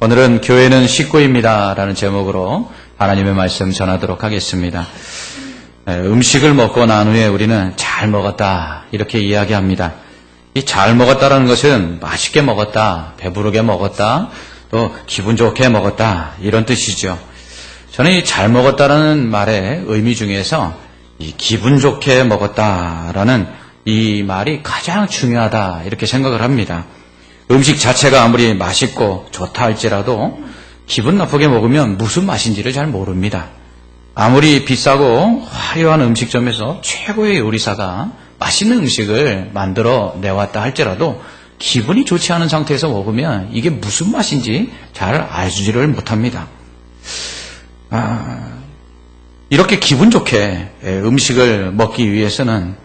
오늘은 교회는 식구입니다 라는 제목으로 하나님의 말씀 전하도록 하겠습니다. 음식을 먹고 난 후에 우리는 잘 먹었다 이렇게 이야기합니다. 이 잘 먹었다라는 것은 맛있게 먹었다, 배부르게 먹었다, 또 기분 좋게 먹었다 이런 뜻이죠. 저는 이 잘 먹었다라는 말의 의미 중에서 이 기분 좋게 먹었다라는 이 말이 가장 중요하다 이렇게 생각을 합니다. 음식 자체가 아무리 맛있고 좋다 할지라도 기분 나쁘게 먹으면 무슨 맛인지를 잘 모릅니다. 아무리 비싸고 화려한 음식점에서 최고의 요리사가 맛있는 음식을 만들어 내왔다 할지라도 기분이 좋지 않은 상태에서 먹으면 이게 무슨 맛인지 잘 알지를 못합니다. 이렇게 기분 좋게 음식을 먹기 위해서는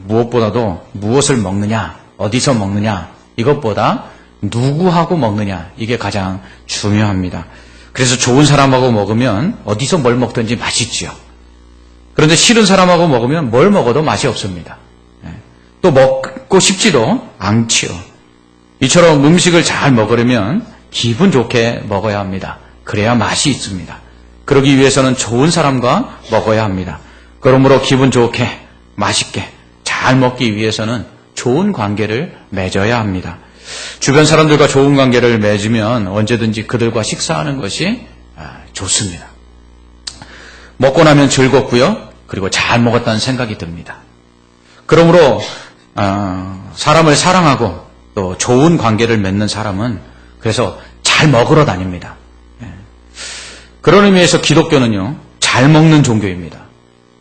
무엇보다도 무엇을 먹느냐, 어디서 먹느냐, 이것보다 누구하고 먹느냐, 이게 가장 중요합니다. 그래서 좋은 사람하고 먹으면 어디서 뭘 먹든지 맛있지요. 그런데 싫은 사람하고 먹으면 뭘 먹어도 맛이 없습니다. 또 먹고 싶지도 않지요. 이처럼 음식을 잘 먹으려면 기분 좋게 먹어야 합니다. 그래야 맛이 있습니다. 그러기 위해서는 좋은 사람과 먹어야 합니다. 그러므로 기분 좋게, 맛있게 잘 먹기 위해서는 좋은 관계를 맺어야 합니다. 주변 사람들과 좋은 관계를 맺으면 언제든지 그들과 식사하는 것이 좋습니다. 먹고 나면 즐겁고요. 그리고 잘 먹었다는 생각이 듭니다. 그러므로 사람을 사랑하고 또 좋은 관계를 맺는 사람은 그래서 잘 먹으러 다닙니다. 그런 의미에서 기독교는요, 잘 먹는 종교입니다.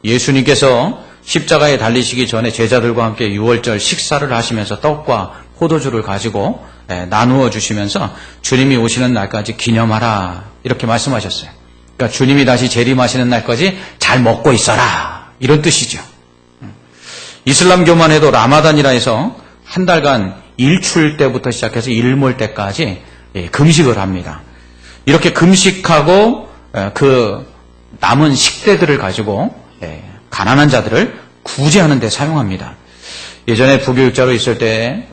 예수님께서 십자가에 달리시기 전에 제자들과 함께 유월절 식사를 하시면서 떡과 포도주를 가지고 나누어 주시면서 주님이 오시는 날까지 기념하라 이렇게 말씀하셨어요. 그러니까 주님이 다시 재림하시는 날까지 잘 먹고 있어라 이런 뜻이죠. 이슬람교만 해도 라마단이라 해서 한 달간 일출 때부터 시작해서 일몰 때까지 금식을 합니다. 이렇게 금식하고 그 남은 식대들을 가지고 가난한 자들을 구제하는 데 사용합니다. 예전에 부교육자로 있을 때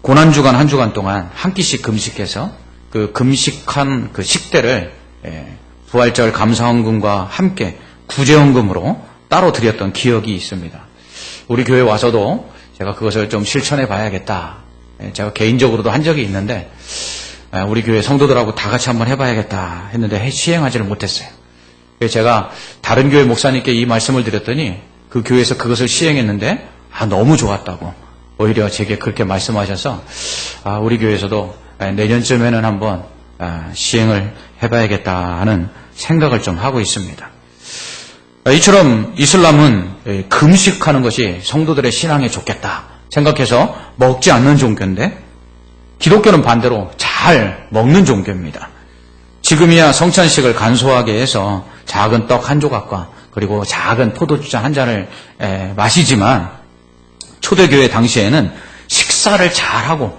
고난주간 한 주간 동안 한 끼씩 금식해서 그 금식한 그 식대를 부활절 감사헌금과 함께 구제헌금으로 따로 드렸던 기억이 있습니다. 우리 교회 와서도 제가 그것을 좀 실천해 봐야겠다. 제가 개인적으로도 한 적이 있는데 우리 교회 성도들하고 다 같이 한번 해봐야겠다 했는데 시행하지를 못했어요. 제가 다른 교회 목사님께 이 말씀을 드렸더니 그 교회에서 그것을 시행했는데 너무 좋았다고 오히려 제게 그렇게 말씀하셔서 우리 교회에서도 내년쯤에는 한번 시행을 해봐야겠다 하는 생각을 좀 하고 있습니다. 이처럼 이슬람은 금식하는 것이 성도들의 신앙에 좋겠다 생각해서 먹지 않는 종교인데 기독교는 반대로 잘 먹는 종교입니다. 지금이야 성찬식을 간소하게 해서 작은 떡 한 조각과 그리고 작은 포도주잔 한 잔을 마시지만 초대교회 당시에는 식사를 잘하고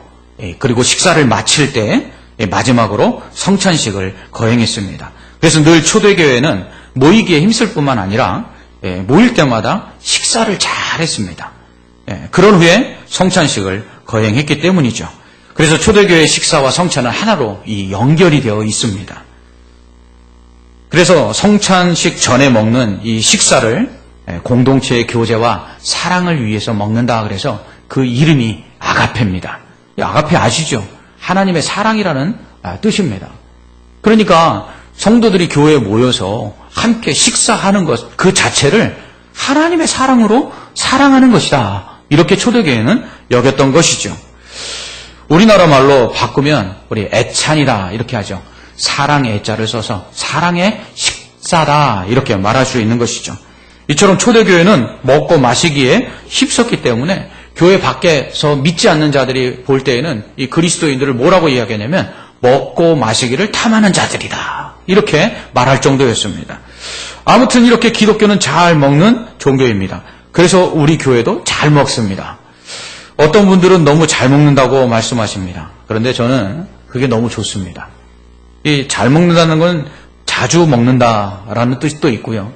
그리고 식사를 마칠 때 마지막으로 성찬식을 거행했습니다. 그래서 늘 초대교회는 모이기에 힘쓸 뿐만 아니라 모일 때마다 식사를 잘했습니다. 그런 후에 성찬식을 거행했기 때문이죠. 그래서 초대교회의 식사와 성찬은 하나로 연결이 되어 있습니다. 그래서 성찬식 전에 먹는 이 식사를 공동체의 교제와 사랑을 위해서 먹는다 그래서 그 이름이 아가페입니다. 아가페 아시죠? 하나님의 사랑이라는 뜻입니다. 그러니까 성도들이 교회에 모여서 함께 식사하는 것 그 자체를 하나님의 사랑으로 사랑하는 것이다. 이렇게 초대교회는 여겼던 것이죠. 우리나라 말로 바꾸면 우리 애찬이다 이렇게 하죠. 사랑의 애자를 써서 사랑의 식사다 이렇게 말할 수 있는 것이죠. 이처럼 초대교회는 먹고 마시기에 힘썼기 때문에 교회 밖에서 믿지 않는 자들이 볼 때에는 이 그리스도인들을 뭐라고 이야기하냐면 먹고 마시기를 탐하는 자들이다 이렇게 말할 정도였습니다. 아무튼 이렇게 기독교는 잘 먹는 종교입니다. 그래서 우리 교회도 잘 먹습니다. 어떤 분들은 너무 잘 먹는다고 말씀하십니다. 그런데 저는 그게 너무 좋습니다. 이 잘 먹는다는 건 자주 먹는다라는 뜻도 있고요.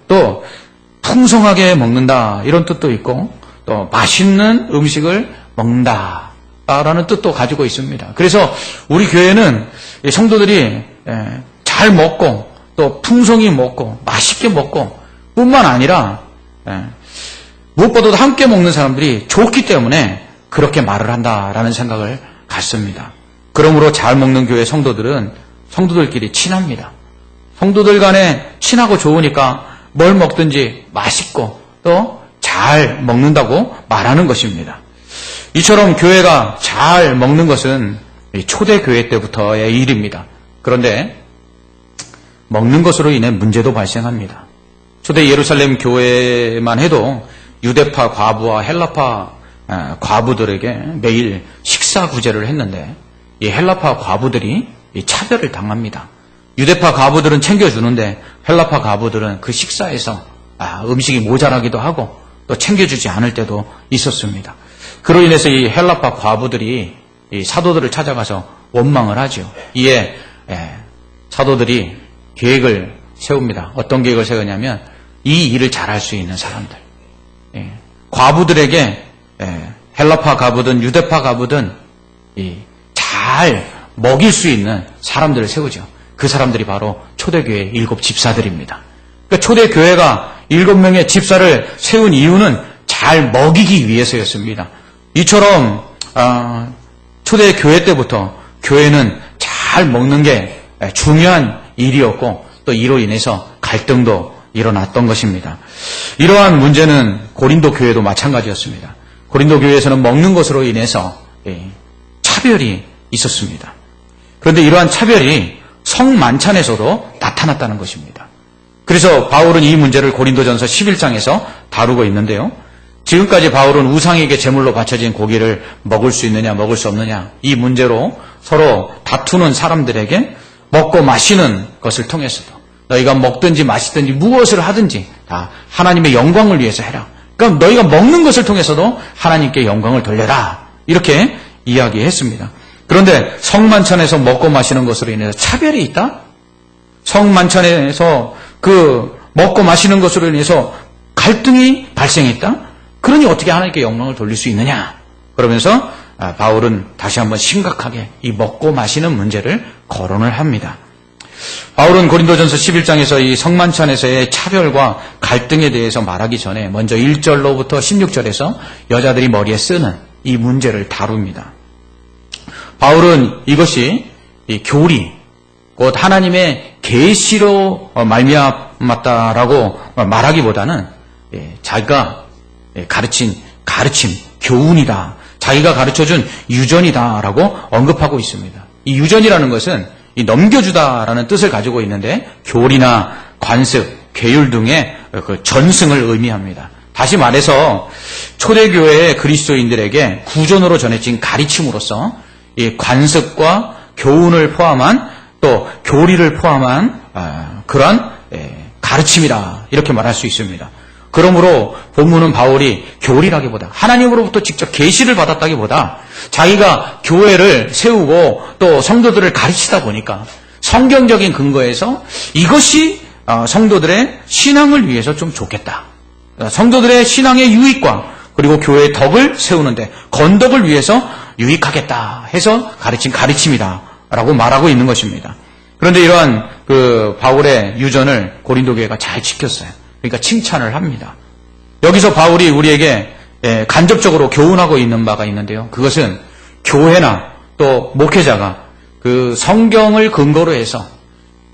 또 풍성하게 먹는다 이런 뜻도 있고 또 맛있는 음식을 먹는다 라는 뜻도 가지고 있습니다. 그래서 우리 교회는 성도들이 잘 먹고 또 풍성히 먹고 맛있게 먹고 뿐만 아니라 무엇보다도 함께 먹는 사람들이 좋기 때문에 그렇게 말을 한다라는 생각을 갖습니다. 그러므로 잘 먹는 교회 성도들은 성도들끼리 친합니다. 성도들 간에 친하고 좋으니까 뭘 먹든지 맛있고 또 잘 먹는다고 말하는 것입니다. 이처럼 교회가 잘 먹는 것은 초대교회 때부터의 일입니다. 그런데 먹는 것으로 인해 문제도 발생합니다. 초대 예루살렘 교회만 해도 유대파 과부와 헬라파 과부들에게 매일 식사 구제를 했는데 이 헬라파 과부들이 차별을 당합니다. 유대파 과부들은 챙겨주는데 헬라파 과부들은 그 식사에서 음식이 모자라기도 하고 또 챙겨주지 않을 때도 있었습니다. 그로 인해서 이 헬라파 과부들이 이 사도들을 찾아가서 원망을 하죠. 이에 사도들이 계획을 세웁니다. 어떤 계획을 세우냐면 이 일을 잘할 수 있는 사람들, 과부들에게 헬라파 과부든 유대파 과부든 잘 먹일 수 있는 사람들을 세우죠. 그 사람들이 바로 초대교회 7 집사들입니다. 그러니까 초대교회가 7명의 집사를 세운 이유는 잘 먹이기 위해서였습니다. 이처럼 초대교회 때부터 교회는 잘 먹는 게 중요한 일이었고 또 이로 인해서 갈등도 일어났던 것입니다. 이러한 문제는 고린도 교회도 마찬가지였습니다. 고린도 교회에서는 먹는 것으로 인해서 차별이 있었습니다. 그런데 이러한 차별이 성만찬에서도 나타났다는 것입니다. 그래서 바울은 이 문제를 고린도전서 11장에서 다루고 있는데요. 지금까지 바울은 우상에게 제물로 바쳐진 고기를 먹을 수 있느냐 먹을 수 없느냐 이 문제로 서로 다투는 사람들에게 먹고 마시는 것을 통해서도 너희가 먹든지 마시든지 무엇을 하든지 다 하나님의 영광을 위해서 해라. 그러니까 너희가 먹는 것을 통해서도 하나님께 영광을 돌려라. 이렇게 이야기했습니다. 그런데 성만찬에서 먹고 마시는 것으로 인해서 차별이 있다? 성만찬에서 그 먹고 마시는 것으로 인해서 갈등이 발생했다? 그러니 어떻게 하나님께 영광을 돌릴 수 있느냐? 그러면서 바울은 다시 한번 심각하게 이 먹고 마시는 문제를 거론을 합니다. 바울은 고린도전서 11장에서 이 성만찬에서의 차별과 갈등에 대해서 말하기 전에 먼저 1절로부터 16절에서 여자들이 머리에 쓰는 이 문제를 다룹니다. 바울은 이것이 이 교리, 곧 하나님의 계시로 말미암았다라고 말하기보다는 자기가 가르친 가르침, 교훈이다. 자기가 가르쳐준 유전이다라고 언급하고 있습니다. 이 유전이라는 것은 이 넘겨주다라는 뜻을 가지고 있는데 교리나 관습, 계율 등의 그 전승을 의미합니다. 다시 말해서 초대교회의 그리스도인들에게 구전으로 전해진 가르침으로서 이 관습과 교훈을 포함한 또 교리를 포함한 그러한 가르침이다 이렇게 말할 수 있습니다. 그러므로 본문은 바울이 교리라기보다 하나님으로부터 직접 계시를 받았다기보다 자기가 교회를 세우고 또 성도들을 가르치다 보니까 성경적인 근거에서 이것이 성도들의 신앙을 위해서 좀 좋겠다. 성도들의 신앙의 유익과 그리고 교회의 덕을 세우는데 건덕을 위해서 유익하겠다 해서 가르친 가르침이다라고 말하고 있는 것입니다. 그런데 이러한 그 바울의 유전을 고린도 교회가 잘 지켰어요. 그러니까 칭찬을 합니다. 여기서 바울이 우리에게 간접적으로 교훈하고 있는 바가 있는데요. 그것은 교회나 또 목회자가 그 성경을 근거로 해서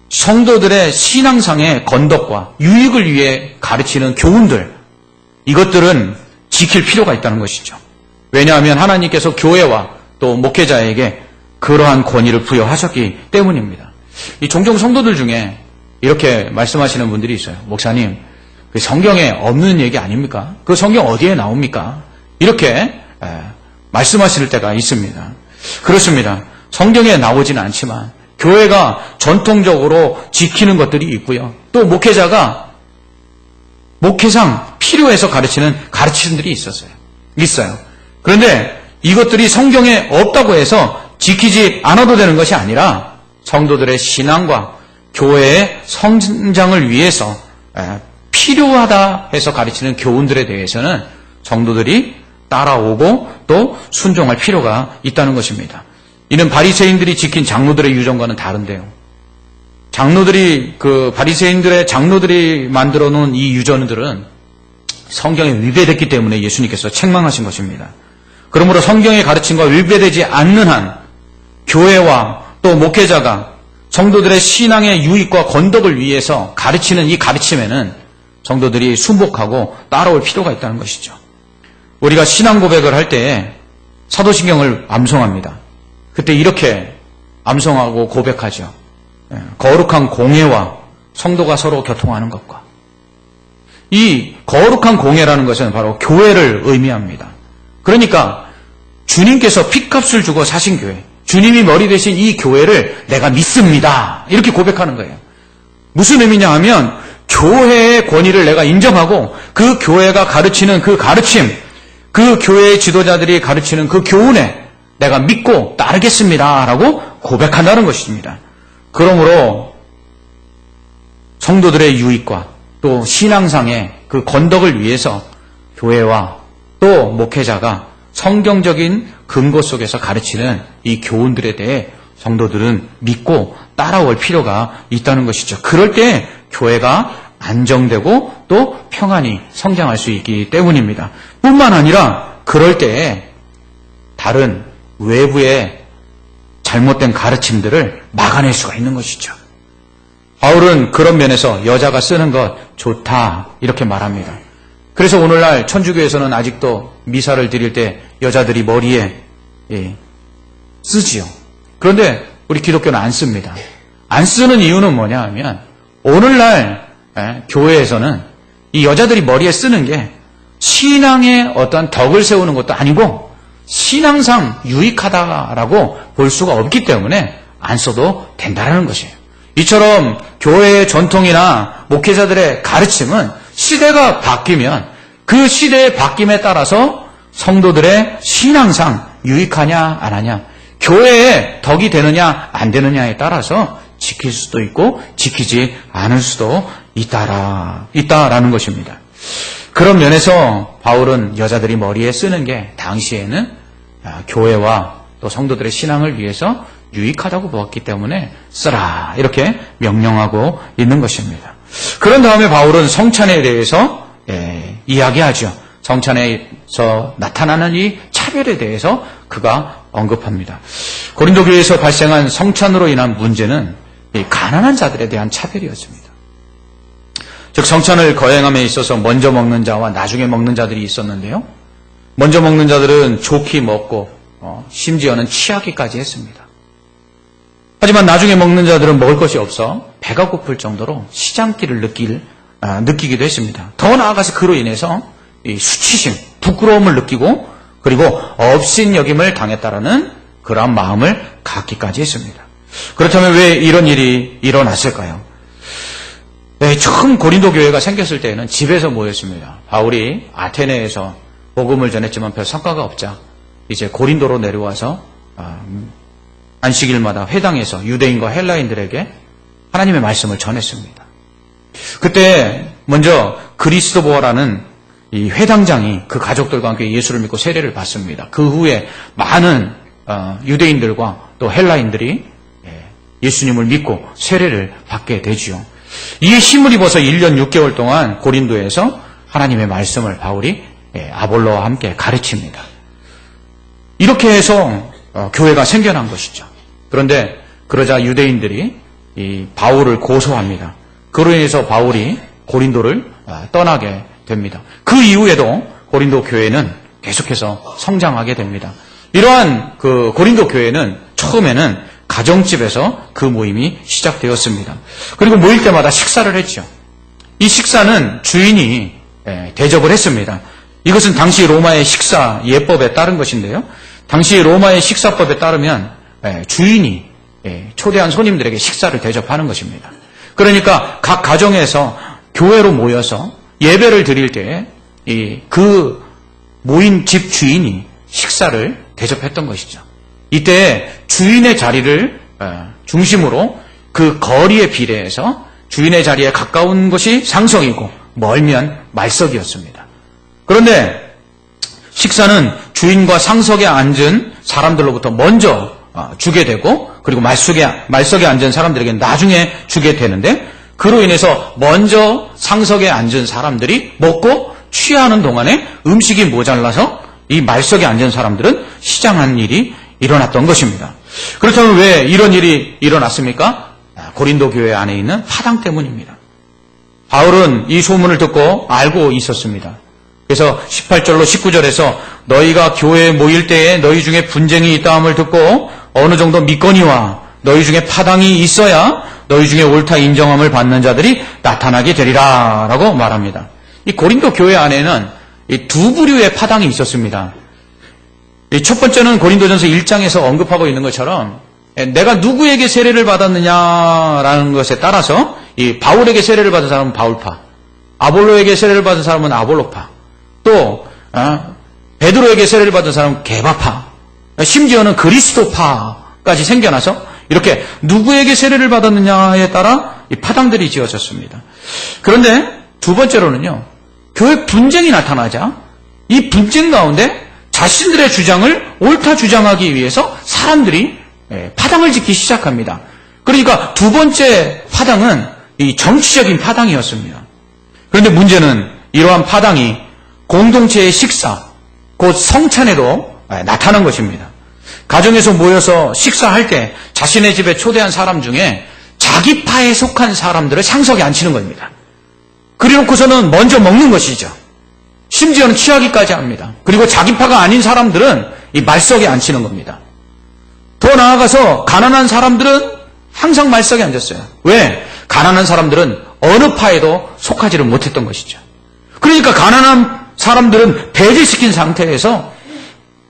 성도들의 신앙상의 건덕과 유익을 위해 가르치는 교훈들, 이것들은 지킬 필요가 있다는 것이죠. 왜냐하면 하나님께서 교회와 또 목회자에게 그러한 권위를 부여하셨기 때문입니다. 이 종종 성도들 중에 이렇게 말씀하시는 분들이 있어요. 목사님, 그 성경에 없는 얘기 아닙니까? 그 성경 어디에 나옵니까? 이렇게 말씀하실 때가 있습니다. 그렇습니다. 성경에 나오지는 않지만 교회가 전통적으로 지키는 것들이 있고요. 또 목회자가 목회상 필요해서 가르치는 가르침들이 있어요. 그런데 이것들이 성경에 없다고 해서 지키지 않아도 되는 것이 아니라 성도들의 신앙과 교회의 성장을 위해서 필요하다 해서 가르치는 교훈들에 대해서는 성도들이 따라오고 또 순종할 필요가 있다는 것입니다. 이는 바리새인들이 지킨 장로들의 유전과는 다른데요. 바리새인들의 장로들이 만들어 놓은 이 유전들은 성경에 위배됐기 때문에 예수님께서 책망하신 것입니다. 그러므로 성경의 가르침과 위배되지 않는 한 교회와 또 목회자가 성도들의 신앙의 유익과 건덕을 위해서 가르치는 이 가르침에는 성도들이 순복하고 따라올 필요가 있다는 것이죠. 우리가 신앙 고백을 할 때 사도신경을 암송합니다. 그때 이렇게 암송하고 고백하죠. 거룩한 공회와 성도가 서로 교통하는 것과, 이 거룩한 공회라는 것은 바로 교회를 의미합니다. 그러니까 주님께서 핏값을 주고 사신 교회, 주님이 머리 되신 이 교회를 내가 믿습니다, 이렇게 고백하는 거예요. 무슨 의미냐 하면 교회의 권위를 내가 인정하고 그 교회가 가르치는 그 가르침, 그 교회의 지도자들이 가르치는 그 교훈에 내가 믿고 따르겠습니다 라고 고백한다는 것입니다. 그러므로 성도들의 유익과 또 신앙상의 그 건덕을 위해서 교회와 또 목회자가 성경적인 근거 속에서 가르치는 이 교훈들에 대해 성도들은 믿고 따라올 필요가 있다는 것이죠. 그럴 때 교회가 안정되고 또 평안히 성장할 수 있기 때문입니다. 뿐만 아니라 그럴 때 다른 외부의 잘못된 가르침들을 막아낼 수가 있는 것이죠. 바울은 그런 면에서 여자가 쓰는 것 좋다 이렇게 말합니다. 그래서 오늘날 천주교에서는 아직도 미사를 드릴 때 여자들이 머리에 쓰지요. 그런데 우리 기독교는 안 씁니다. 안 쓰는 이유는 뭐냐 하면 오늘날 교회에서는 이 여자들이 머리에 쓰는 게 신앙의 어떤 덕을 세우는 것도 아니고 신앙상 유익하다라고 볼 수가 없기 때문에 안 써도 된다는 것이에요. 이처럼 교회의 전통이나 목회자들의 가르침은 시대가 바뀌면 그 시대의 바뀜에 따라서 성도들의 신앙상 유익하냐 안 하냐, 교회에 덕이 되느냐 안 되느냐에 따라서 지킬 수도 있고 지키지 않을 수도 있다라는 것입니다. 그런 면에서 바울은 여자들이 머리에 쓰는 게 당시에는 교회와 또 성도들의 신앙을 위해서 유익하다고 보았기 때문에 쓰라 이렇게 명령하고 있는 것입니다. 그런 다음에 바울은 성찬에 대해서 이야기하죠. 성찬에서 나타나는 이 차별에 대해서 그가 언급합니다. 고린도 교회에서 발생한 성찬으로 인한 문제는 이 가난한 자들에 대한 차별이었습니다. 즉 성찬을 거행함에 있어서 먼저 먹는 자와 나중에 먹는 자들이 있었는데요. 먼저 먹는 자들은 좋게 먹고 심지어는 취하기까지 했습니다. 하지만 나중에 먹는 자들은 먹을 것이 없어 배가 고플 정도로 시장기를 느끼기도 했습니다. 더 나아가서 그로 인해서 이 수치심, 부끄러움을 느끼고 그리고 업신여김을 당했다라는 그러한 마음을 갖기까지 했습니다. 그렇다면 왜 이런 일이 일어났을까요? 처음 고린도 교회가 생겼을 때에는 집에서 모였습니다. 바울이 아테네에서 복음을 전했지만 별 성과가 없자 이제 고린도로 내려와서 안식일마다 회당에서 유대인과 헬라인들에게 하나님의 말씀을 전했습니다. 그때 먼저 그리스도보라는 이 회당장이 그 가족들과 함께 예수를 믿고 세례를 받습니다. 그 후에 많은 유대인들과 또 헬라인들이 예수님을 믿고 세례를 받게 되지요. 이에 힘을 입어서 1년 6개월 동안 고린도에서 하나님의 말씀을 바울이 아볼로와 함께 가르칩니다. 이렇게 해서 교회가 생겨난 것이죠. 그런데 그러자 유대인들이 이 바울을 고소합니다. 그로 인해서 바울이 고린도를 떠나게 됩니다. 그 이후에도 고린도 교회는 계속해서 성장하게 됩니다. 이러한 그 고린도 교회는 처음에는 가정집에서 그 모임이 시작되었습니다. 그리고 모일 때마다 식사를 했죠. 이 식사는 주인이 대접을 했습니다. 이것은 당시 로마의 식사 예법에 따른 것인데요. 당시 로마의 식사법에 따르면 주인이 초대한 손님들에게 식사를 대접하는 것입니다. 그러니까 각 가정에서 교회로 모여서 예배를 드릴 때 그 모인 집 주인이 식사를 대접했던 것이죠. 이때 주인의 자리를 중심으로 그 거리에 비례해서 주인의 자리에 가까운 것이 상석이고 멀면 말석이었습니다. 그런데 식사는 주인과 상석에 앉은 사람들로부터 먼저 주게 되고, 그리고 말석에 앉은 사람들에게 나중에 주게 되는데, 그로 인해서 먼저 상석에 앉은 사람들이 먹고 취하는 동안에 음식이 모자라서 이 말석에 앉은 사람들은 시장한 일이 일어났던 것입니다. 그렇다면 왜 이런 일이 일어났습니까? 고린도 교회 안에 있는 파당 때문입니다. 바울은 이 소문을 듣고 알고 있었습니다. 그래서 18절로 19절에서 너희가 교회에 모일 때에 너희 중에 분쟁이 있다함을 듣고 어느 정도 믿거니와 너희 중에 파당이 있어야 너희 중에 옳다 인정함을 받는 자들이 나타나게 되리라 라고 말합니다. 이 고린도 교회 안에는 이 두 부류의 파당이 있었습니다. 이 첫 번째는 고린도전서 1장에서 언급하고 있는 것처럼 내가 누구에게 세례를 받았느냐라는 것에 따라서 이 바울에게 세례를 받은 사람은 바울파, 아볼로에게 세례를 받은 사람은 아볼로파, 또 베드로에게 세례를 받은 사람은 게바파, 심지어는 그리스도파까지 생겨나서 이렇게 누구에게 세례를 받았느냐에 따라 이 파당들이 지어졌습니다. 그런데 두 번째로는요, 교회 분쟁이 나타나자 이 분쟁 가운데 자신들의 주장을 옳다 주장하기 위해서 사람들이 파당을 짓기 시작합니다. 그러니까 두 번째 파당은 이 정치적인 파당이었습니다. 그런데 문제는 이러한 파당이 공동체의 식사, 곧 성찬에도 나타난 것입니다. 가정에서 모여서 식사할 때 자신의 집에 초대한 사람 중에 자기 파에 속한 사람들을 상석에 앉히는 겁니다. 그래놓고서는 먼저 먹는 것이죠. 심지어는 취하기까지 합니다. 그리고 자기 파가 아닌 사람들은 이 말석에 앉히는 겁니다. 더 나아가서 가난한 사람들은 항상 말석에 앉았어요. 왜? 가난한 사람들은 어느 파에도 속하지를 못했던 것이죠. 그러니까 가난한 사람들은 배제시킨 상태에서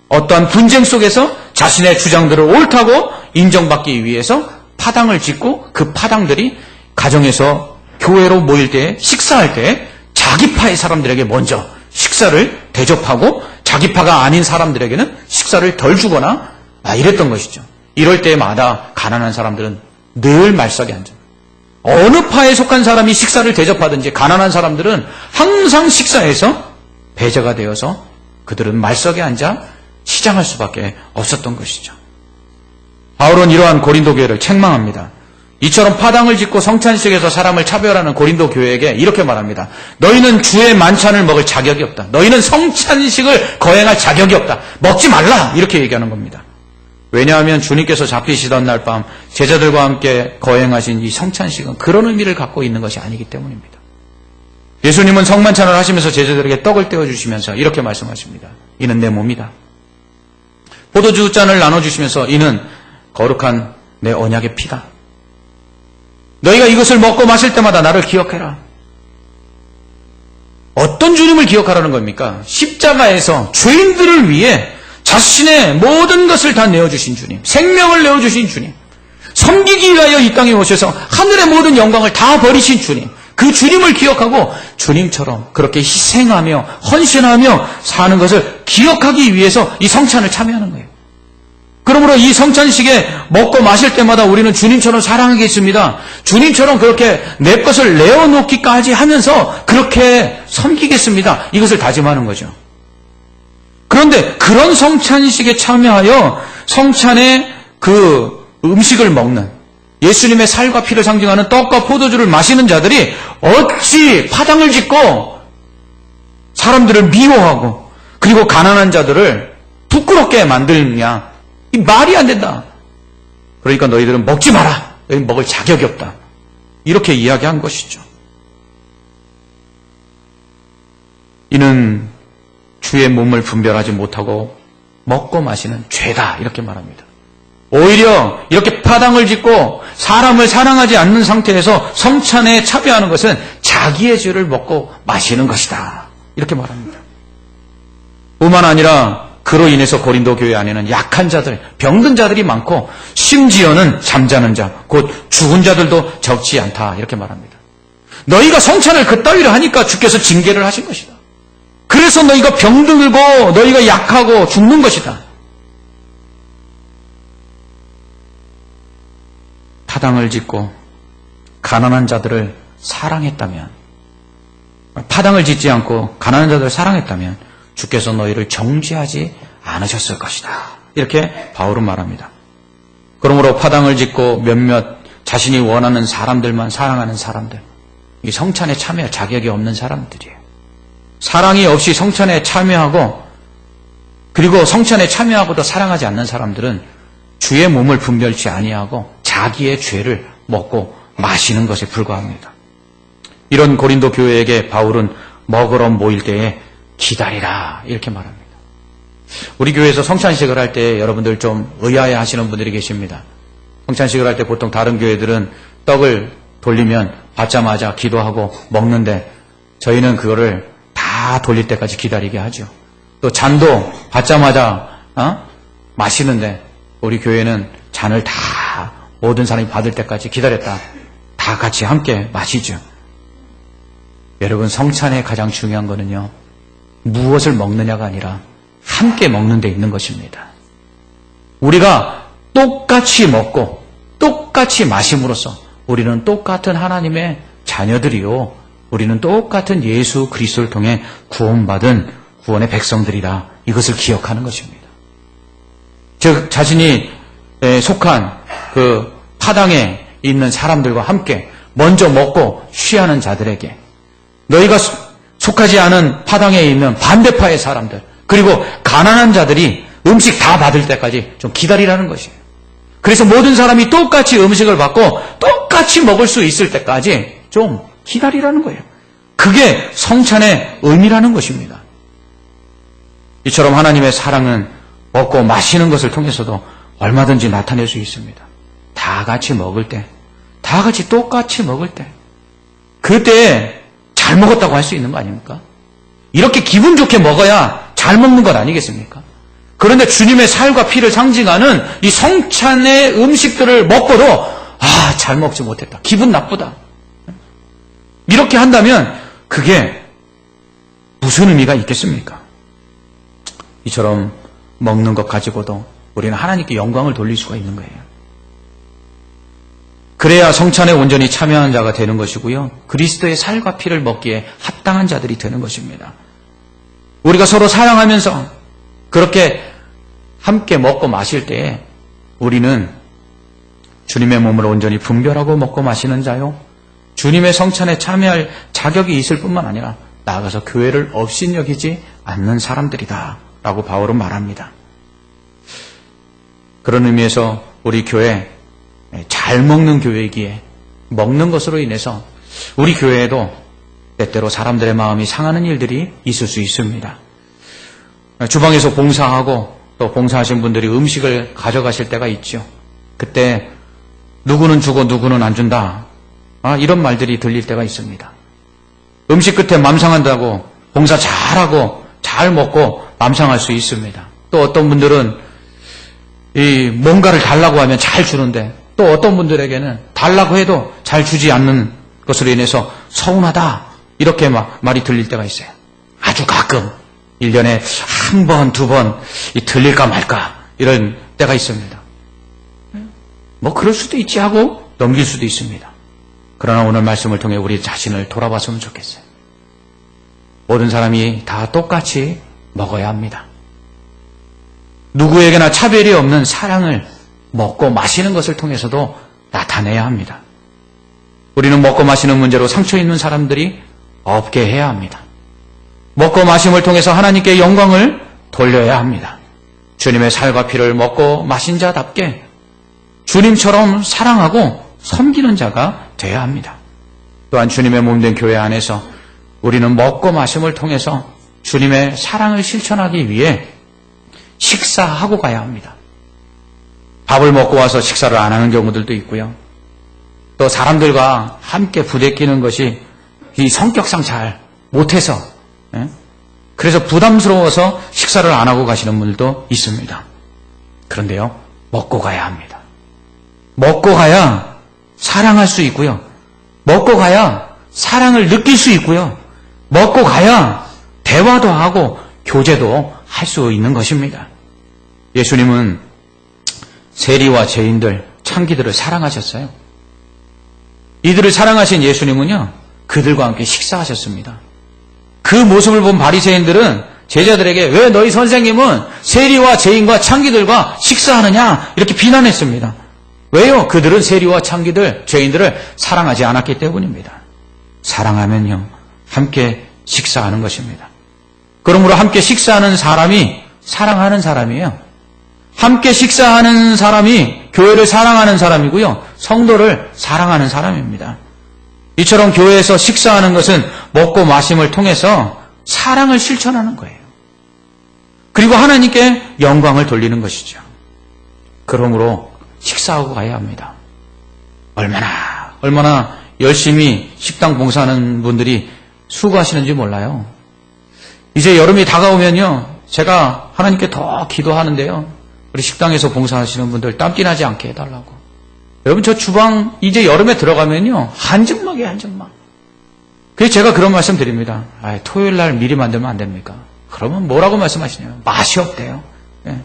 어떠한 분쟁 속에서 자신의 주장들을 옳다고 인정받기 위해서 파당을 짓고 그 파당들이 가정에서 교회로 모일 때 식사할 때 자기 파의 사람들에게 먼저 식사를 대접하고 자기 파가 아닌 사람들에게는 식사를 덜 주거나 이랬던 것이죠. 이럴 때마다 가난한 사람들은 늘 말석에 앉아. 어느 파에 속한 사람이 식사를 대접하든지 가난한 사람들은 항상 식사에서 배제가 되어서 그들은 말석에 앉아 시장할 수밖에 없었던 것이죠. 바울은 이러한 고린도 교회를 책망합니다. 이처럼 파당을 짓고 성찬식에서 사람을 차별하는 고린도 교회에게 이렇게 말합니다. 너희는 주의 만찬을 먹을 자격이 없다. 너희는 성찬식을 거행할 자격이 없다. 먹지 말라. 이렇게 얘기하는 겁니다. 왜냐하면 주님께서 잡히시던 날 밤 제자들과 함께 거행하신 이 성찬식은 그런 의미를 갖고 있는 것이 아니기 때문입니다. 예수님은 성만찬을 하시면서 제자들에게 떡을 떼어주시면서 이렇게 말씀하십니다. 이는 내 몸이다. 포도주 잔을 나눠주시면서 이는 거룩한 내 언약의 피다. 너희가 이것을 먹고 마실 때마다 나를 기억해라. 어떤 주님을 기억하라는 겁니까? 십자가에서 죄인들을 위해 자신의 모든 것을 다 내어주신 주님, 생명을 내어주신 주님, 섬기기 위하여 이 땅에 오셔서 하늘의 모든 영광을 다 버리신 주님, 그 주님을 기억하고 주님처럼 그렇게 희생하며 헌신하며 사는 것을 기억하기 위해서 이 성찬을 참여하는 거예요. 그러므로 이 성찬식에 먹고 마실 때마다 우리는 주님처럼 사랑하겠습니다. 주님처럼 그렇게 내 것을 내어놓기까지 하면서 그렇게 섬기겠습니다. 이것을 다짐하는 거죠. 그런데 그런 성찬식에 참여하여 성찬의 그 음식을 먹는 예수님의 살과 피를 상징하는 떡과 포도주를 마시는 자들이 어찌 파당을 짓고 사람들을 미워하고 그리고 가난한 자들을 부끄럽게 만드느냐. 이 말이 안 된다. 그러니까 너희들은 먹지 마라. 너희 먹을 자격이 없다. 이렇게 이야기한 것이죠. 이는 주의 몸을 분별하지 못하고 먹고 마시는 죄다. 이렇게 말합니다. 오히려 이렇게 파당을 짓고 사람을 사랑하지 않는 상태에서 성찬에 참여하는 것은 자기의 죄를 먹고 마시는 것이다. 이렇게 말합니다. 뿐만 아니라 그로 인해서 고린도 교회 안에는 약한 자들, 병든 자들이 많고 심지어는 잠자는 자, 곧 죽은 자들도 적지 않다. 이렇게 말합니다. 너희가 성찬을 그따위로 하니까 주께서 징계를 하신 것이다. 그래서 너희가 병들고 너희가 약하고 죽는 것이다. 파당을 짓고 가난한 자들을 사랑했다면, 파당을 짓지 않고 가난한 자들을 사랑했다면 주께서 너희를 정죄하지 않으셨을 것이다. 이렇게 바울은 말합니다. 그러므로 파당을 짓고 몇몇 자신이 원하는 사람들만 사랑하는 사람들, 이 성찬에 참여할 자격이 없는 사람들이에요. 사랑이 없이 성찬에 참여하고 그리고 성찬에 참여하고도 사랑하지 않는 사람들은 주의 몸을 분별치 아니하고 자기의 죄를 먹고 마시는 것에 불과합니다. 이런 고린도 교회에게 바울은 먹으러 모일 때에 기다리라 이렇게 말합니다. 우리 교회에서 성찬식을 할 때 여러분들 좀 의아해 하시는 분들이 계십니다. 성찬식을 할 때 보통 다른 교회들은 떡을 돌리면 받자마자 기도하고 먹는데 저희는 그거를 다 돌릴 때까지 기다리게 하죠. 또 잔도 받자마자 마시는데 우리 교회는 잔을 다 모든 사람이 받을 때까지 기다렸다. 다 같이 함께 마시죠. 여러분, 성찬의 가장 중요한 거는요, 무엇을 먹느냐가 아니라 함께 먹는 데 있는 것입니다. 우리가 똑같이 먹고 똑같이 마심으로써 우리는 똑같은 하나님의 자녀들이요, 우리는 똑같은 예수 그리스도를 통해 구원받은 구원의 백성들이라 이것을 기억하는 것입니다. 즉 자신이 속한 그 파당에 있는 사람들과 함께 먼저 먹고 쉬하는 자들에게 너희가 속하지 않은 파당에 있는 반대파의 사람들 그리고 가난한 자들이 음식 다 받을 때까지 좀 기다리라는 것이에요. 그래서 모든 사람이 똑같이 음식을 받고 똑같이 먹을 수 있을 때까지 좀 기다리라는 거예요. 그게 성찬의 의미라는 것입니다. 이처럼 하나님의 사랑은 먹고 마시는 것을 통해서도 얼마든지 나타낼 수 있습니다. 다 같이 먹을 때, 다 같이 똑같이 먹을 때, 그때 잘 먹었다고 할 수 있는 거 아닙니까? 이렇게 기분 좋게 먹어야 잘 먹는 것 아니겠습니까? 그런데 주님의 살과 피를 상징하는 이 성찬의 음식들을 먹고도 잘 먹지 못했다. 기분 나쁘다. 이렇게 한다면 그게 무슨 의미가 있겠습니까? 이처럼 먹는 것 가지고도 우리는 하나님께 영광을 돌릴 수가 있는 거예요. 그래야 성찬에 온전히 참여한 자가 되는 것이고요. 그리스도의 살과 피를 먹기에 합당한 자들이 되는 것입니다. 우리가 서로 사랑하면서 그렇게 함께 먹고 마실 때에 우리는 주님의 몸을 온전히 분별하고 먹고 마시는 자요, 주님의 성찬에 참여할 자격이 있을 뿐만 아니라 나아가서 교회를 업신여기지 않는 사람들이다 라고 바울은 말합니다. 그런 의미에서 우리 교회 잘 먹는 교회이기에 먹는 것으로 인해서 우리 교회에도 때때로 사람들의 마음이 상하는 일들이 있을 수 있습니다. 주방에서 봉사하고 또 봉사하신 분들이 음식을 가져가실 때가 있죠. 그때 누구는 주고 누구는 안 준다, 이런 말들이 들릴 때가 있습니다. 음식 끝에 맘상한다고 봉사 잘하고 잘 먹고 맘상할 수 있습니다. 또 어떤 분들은 뭔가를 달라고 하면 잘 주는데 또 어떤 분들에게는 달라고 해도 잘 주지 않는 것으로 인해서 서운하다, 이렇게 말이 들릴 때가 있어요. 아주 가끔 1년에 한 번, 두 번 들릴까 말까 이런 때가 있습니다. 뭐 그럴 수도 있지 하고 넘길 수도 있습니다. 그러나 오늘 말씀을 통해 우리 자신을 돌아봤으면 좋겠어요. 모든 사람이 다 똑같이 먹어야 합니다. 누구에게나 차별이 없는 사랑을 먹고 마시는 것을 통해서도 나타내야 합니다. 우리는 먹고 마시는 문제로 상처 있는 사람들이 없게 해야 합니다. 먹고 마심을 통해서 하나님께 영광을 돌려야 합니다. 주님의 살과 피를 먹고 마신 자답게 주님처럼 사랑하고 섬기는 자가 되어야 합니다. 또한 주님의 몸된 교회 안에서 우리는 먹고 마심을 통해서 주님의 사랑을 실천하기 위해 식사하고 가야 합니다. 밥을 먹고 와서 식사를 안 하는 경우들도 있고요. 또 사람들과 함께 부대끼는 것이 이 성격상 잘 못해서, 그래서 부담스러워서 식사를 안 하고 가시는 분들도 있습니다. 그런데요, 먹고 가야 합니다. 먹고 가야 사랑할 수 있고요. 먹고 가야 사랑을 느낄 수 있고요. 먹고 가야 대화도 하고 교제도 할 수 있는 것입니다. 예수님은 세리와 죄인들, 창기들을 사랑하셨어요. 이들을 사랑하신 예수님은요, 그들과 함께 식사하셨습니다. 그 모습을 본 바리새인들은 제자들에게 왜 너희 선생님은 세리와 죄인과 창기들과 식사하느냐 이렇게 비난했습니다. 왜요? 그들은 세리와 창기들, 죄인들을 사랑하지 않았기 때문입니다. 사랑하면요, 함께 식사하는 것입니다. 그러므로 함께 식사하는 사람이 사랑하는 사람이에요. 함께 식사하는 사람이 교회를 사랑하는 사람이고요, 성도를 사랑하는 사람입니다. 이처럼 교회에서 식사하는 것은 먹고 마심을 통해서 사랑을 실천하는 거예요. 그리고 하나님께 영광을 돌리는 것이죠. 그러므로 식사하고 가야 합니다. 얼마나 열심히 식당 봉사하는 분들이 수고하시는지 몰라요. 이제 여름이 다가오면요, 제가 하나님께 더 기도하는데요, 우리 식당에서 봉사하시는 분들 땀띠 나지 않게 해달라고. 여러분, 저 주방 이제 여름에 들어가면요, 한증막이에요, 한증막. 그래서 제가 그런 말씀 드립니다. 토요일 날 미리 만들면 안 됩니까? 그러면 뭐라고 말씀하시냐면 맛이 없대요. 예.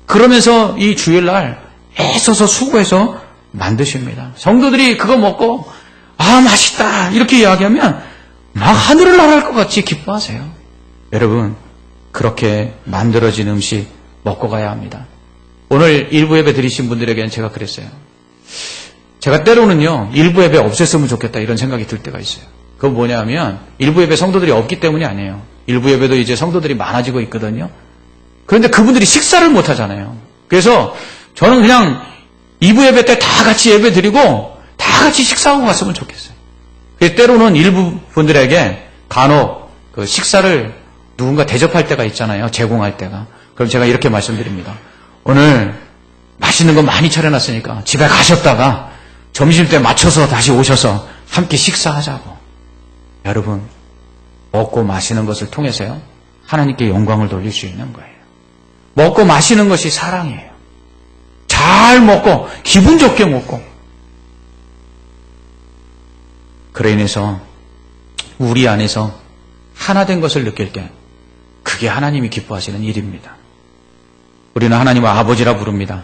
그러면서 이 주일날 애써서 수고해서 만드십니다. 성도들이 그거 먹고 맛있다 이렇게 이야기하면 막 하늘을 날아갈 것 같이 기뻐하세요. 여러분, 그렇게 만들어진 음식 먹고 가야 합니다. 오늘 일부 예배 드리신 분들에게는 제가 그랬어요. 제가 때로는요, 일부 예배 없앴으면 좋겠다 이런 생각이 들 때가 있어요. 그건 뭐냐면 일부 예배 성도들이 없기 때문이 아니에요. 일부 예배도 이제 성도들이 많아지고 있거든요. 그런데 그분들이 식사를 못 하잖아요. 그래서 저는 그냥 2부 예배 때 다 같이 예배 드리고 다 같이 식사하고 갔으면 좋겠어요. 때로는 일부 분들에게 간혹 그 식사를 누군가 대접할 때가 있잖아요. 제공할 때가. 그럼 제가 이렇게 말씀드립니다. 오늘 맛있는 거 많이 차려놨으니까 집에 가셨다가 점심때 맞춰서 다시 오셔서 함께 식사하자고. 여러분, 먹고 마시는 것을 통해서요, 하나님께 영광을 돌릴 수 있는 거예요. 먹고 마시는 것이 사랑이에요. 잘 먹고 기분 좋게 먹고. 그로 인해서 우리 안에서 하나 된 것을 느낄 때 그게 하나님이 기뻐하시는 일입니다. 우리는 하나님을 아버지라 부릅니다.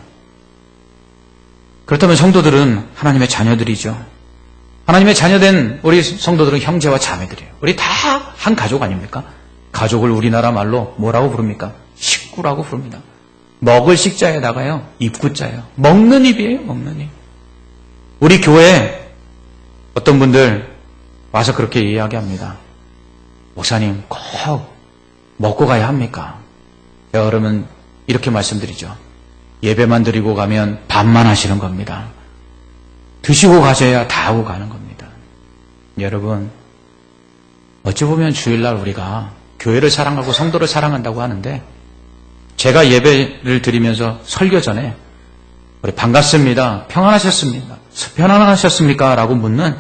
그렇다면 성도들은 하나님의 자녀들이죠. 하나님의 자녀된 우리 성도들은 형제와 자매들이에요. 우리 다 한 가족 아닙니까? 가족을 우리나라 말로 뭐라고 부릅니까? 식구라고 부릅니다. 먹을 식자에다가요, 입구자예요. 먹는 입이에요, 먹는 입. 우리 교회에 어떤 분들 와서 그렇게 이야기합니다. 목사님, 꼭 먹고 가야 합니까? 제가 그러면 이렇게 말씀드리죠. 예배만 드리고 가면 밥만 하시는 겁니다. 드시고 가셔야 다 하고 가는 겁니다. 여러분, 어찌 보면 주일날 우리가 교회를 사랑하고 성도를 사랑한다고 하는데, 제가 예배를 드리면서 설교 전에 우리 반갑습니다, 평안하셨습니까? 라고 묻는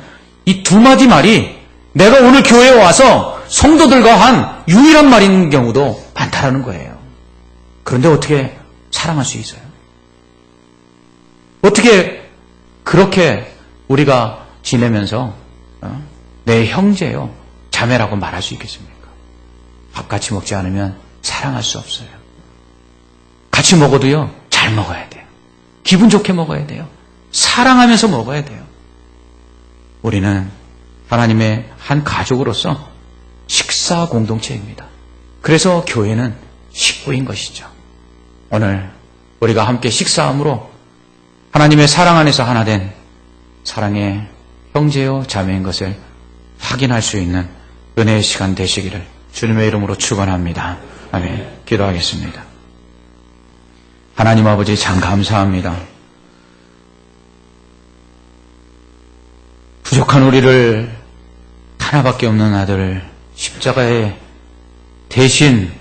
이 두 마디 말이 내가 오늘 교회에 와서 성도들과 한 유일한 말인 경우도 많다라는 거예요. 그런데 어떻게 사랑할 수 있어요? 어떻게 그렇게 우리가 지내면서 내 형제요, 자매라고 말할 수 있겠습니까? 밥 같이 먹지 않으면 사랑할 수 없어요. 같이 먹어도요, 잘 먹어야 돼요. 기분 좋게 먹어야 돼요. 사랑하면서 먹어야 돼요. 우리는 하나님의 한 가족으로서 식사 공동체입니다. 그래서 교회는 식구인 것이죠. 오늘 우리가 함께 식사함으로 하나님의 사랑 안에서 하나 된 사랑의 형제요 자매인 것을 확인할 수 있는 은혜의 시간 되시기를 주님의 이름으로 축원합니다. 아멘. 기도하겠습니다. 하나님 아버지, 참 감사합니다. 부족한 우리를 하나밖에 없는 아들 십자가에 대신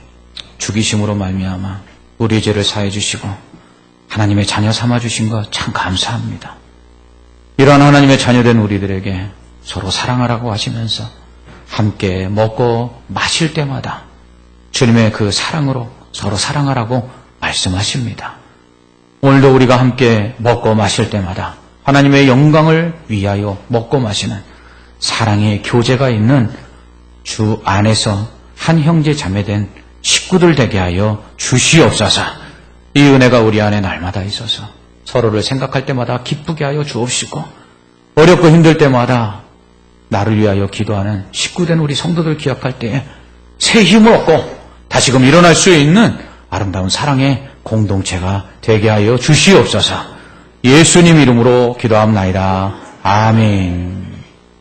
죽이심으로 말미암아 우리의 죄를 사해 주시고 하나님의 자녀 삼아 주신 것 참 감사합니다. 이러한 하나님의 자녀된 우리들에게 서로 사랑하라고 하시면서 함께 먹고 마실 때마다 주님의 그 사랑으로 서로 사랑하라고 말씀하십니다. 오늘도 우리가 함께 먹고 마실 때마다 하나님의 영광을 위하여 먹고 마시는 사랑의 교제가 있는 주 안에서 한 형제 자매된 식구들 되게 하여 주시옵소서. 이 은혜가 우리 안에 날마다 있어서 서로를 생각할 때마다 기쁘게 하여 주옵시고, 어렵고 힘들 때마다 나를 위하여 기도하는 식구된 우리 성도들 기억할 때에 새 힘을 얻고 다시금 일어날 수 있는 아름다운 사랑의 공동체가 되게 하여 주시옵소서. 예수님 이름으로 기도합나이다. 아멘.